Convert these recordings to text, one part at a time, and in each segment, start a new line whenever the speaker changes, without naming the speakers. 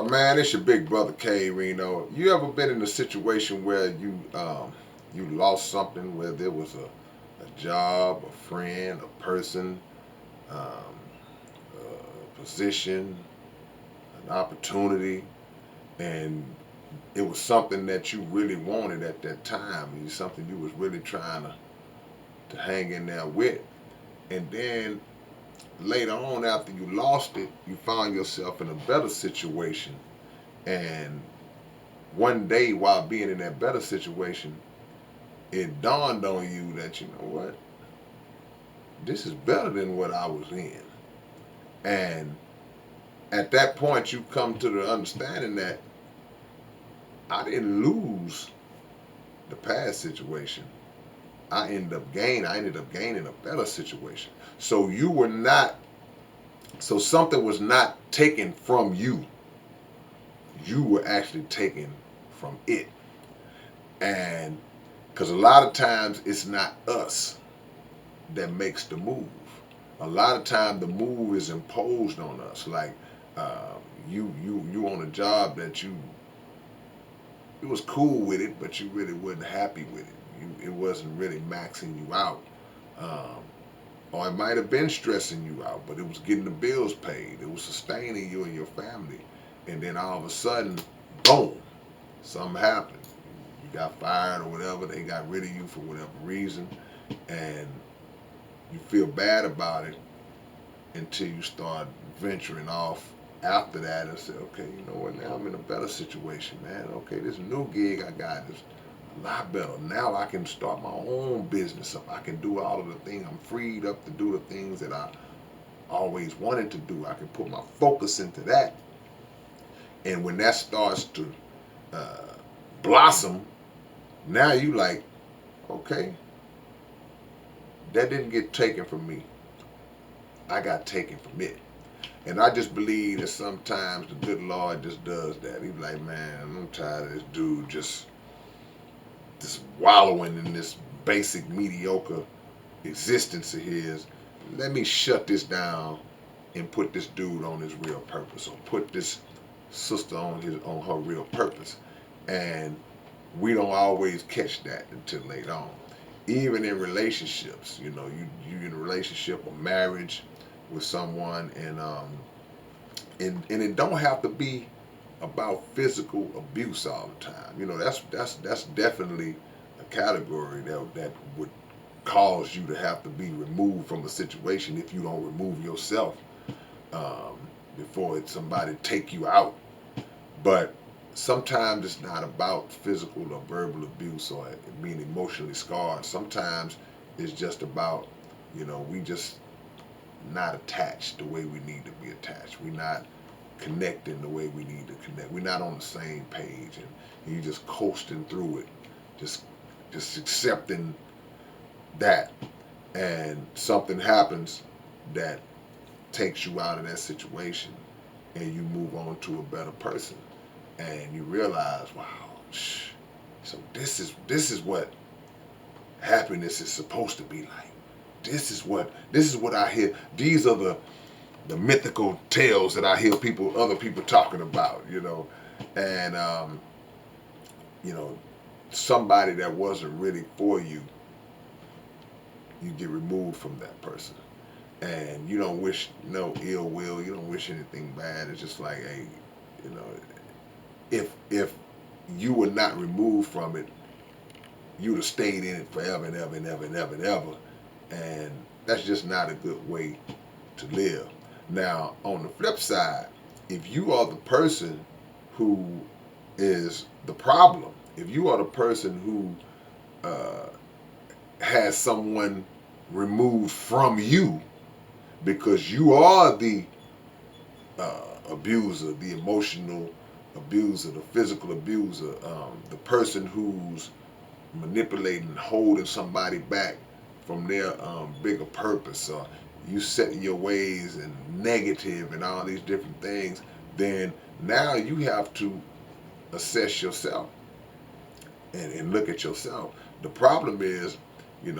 Man, it's your big brother K-Rino. You ever been in a situation where you lost something, whether it was a job, a friend, a person, um, a position, an opportunity, and it was something that you really wanted at that time, and something you was really trying to hang in there with, and then later on after you lost it, you found yourself in a better situation, and one day while being in that better situation, it dawned on you that you know what, this is better than what I was in. And at that point, you come to the understanding that I didn't lose the past situation. I ended up gaining a better situation. So you were not. So something was not taken from you. You were actually taken from it. And because a lot of times it's not us that makes the move. A lot of time the move is imposed on us. Like uh, you on a job that you was cool with it, but you really wasn't happy with it. It wasn't really maxing you out, um, or it might have been stressing you out, but it was getting the bills paid. It was sustaining you and your family, and then all of a sudden, boom, something happened. You got fired or whatever. They got rid of you for whatever reason, and you feel bad about it until you start venturing off after that and say, okay, you know what, now I'm in a better situation, man. Okay, this new gig I got is a lot better. Now I can start my own business up. I can do all of the things. I'm freed up to do the things that I always wanted to do. I can put my focus into that. And when that starts to uh, blossom, now you like, okay, that didn't get taken from me. I got taken from it. And I just believe that sometimes the good Lord just does that. He's like, man, I'm tired of this dude just wallowing in this basic mediocre existence of his. Let me shut this down and put this dude on his real purpose, or put this sister on her real purpose. And we don't always catch that until later on. Even in relationships, you in a relationship or marriage with someone, and it don't have to be about physical abuse all the time. That's definitely a category that would cause you to have to be removed from a situation if you don't remove yourself um, before somebody take you out. But sometimes it's not about physical or verbal abuse or being emotionally scarred. Sometimes it's just about, we just not attached the way we need to be attached. We're not connecting the way we need to connect. We're not on the same page, and you just coasting through it, just accepting that, and something happens that takes you out of that situation, and you move on to a better person, and you realize, wow, so this is what happiness is supposed to be like. This is what I hear. These are the mythical tales that I hear other people talking about, and you know, somebody that wasn't really for you, you get removed from that person, and you don't wish no ill will, you don't wish anything bad. It's just like, hey, you know, if you were not removed from it, you'd have stayed in it forever and ever and ever and ever and ever, and that's just not a good way to live. Now, on the flip side, if you are the person who is the problem, if you are the person who has someone removed from you because you are the abuser, the emotional abuser, the physical abuser, the person who's manipulating, holding somebody back from their bigger purpose, or you setting your ways and negative and all these different things, then now you have to assess yourself and look at yourself. The problem is,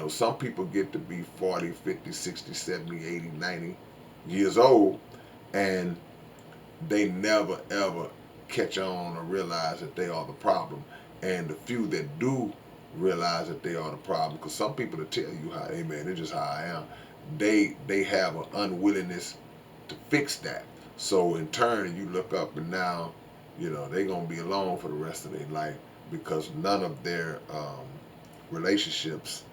some people get to be 40, 50, 60, 70, 80, 90 years old, and they never ever catch on or realize that they are the problem. And the few that do realize that they are the problem, because some people that tell you how, hey man, it's just how I am, they have an unwillingness to fix that. So in turn, you look up and now, they're gonna be alone for the rest of their life because none of their relationships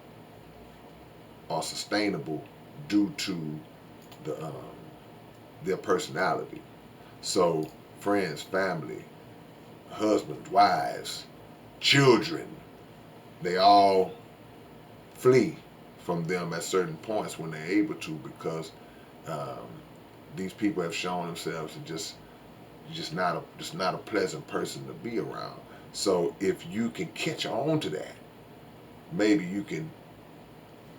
are sustainable due to the their personality. So friends, family, husbands, wives, children, they all flee from them at certain points when they're able to, because um, these people have shown themselves to just not a pleasant person to be around. So if you can catch on to that, maybe you can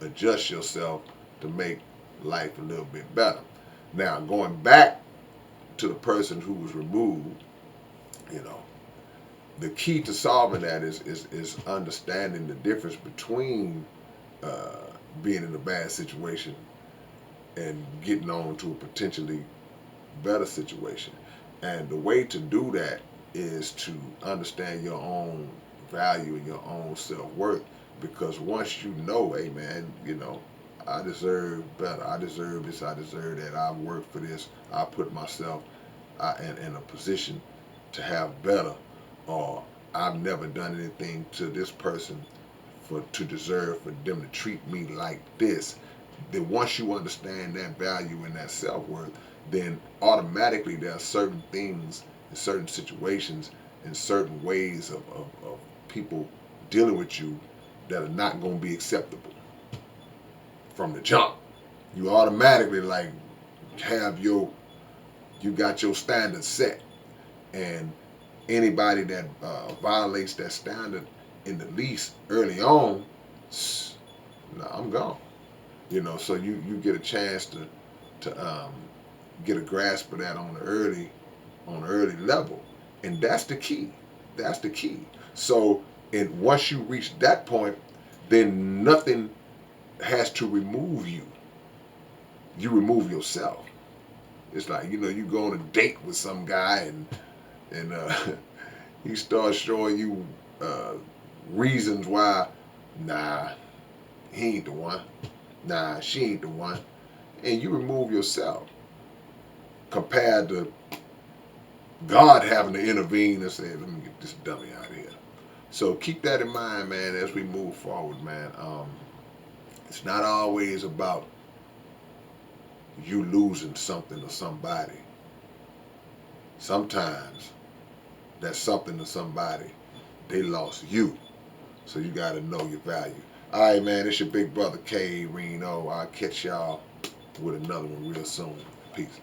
adjust yourself to make life a little bit better. Now, going back to the person who was removed, you know, the key to solving that is understanding the difference between uh, being in a bad situation and getting on to a potentially better situation. And the way to do that is to understand your own value and your own self worth. Because once you know, hey man, I deserve better. I deserve this. I deserve that. I work for this. I put myself in a position to have better. Or I've never done anything to this person to deserve for them to treat me like this. Then once you understand that value and that self worth, then automatically there are certain things and certain situations and certain ways of people dealing with you that are not going to be acceptable from the jump. You automatically like have you got your standard set, and anybody that violates that standard in the least early on, nah, I'm gone. So you get a chance to get a grasp of that on the early level, and that's the key. That's the key. So, and once you reach that point, then nothing has to remove you. You remove yourself. It's like you go on a date with some guy and he starts showing you uh, reasons why. Nah, he ain't the one. Nah, she ain't the one. And you remove yourself compared to God having to intervene and say, let me get this dummy out of here. So keep that in mind, man, as we move forward, man. It's not always about you losing something or somebody. Sometimes that something or somebody, they lost you. So you got to know your value. All right, man, it's your big brother K-Rino. I'll catch y'all with another one real soon. Peace.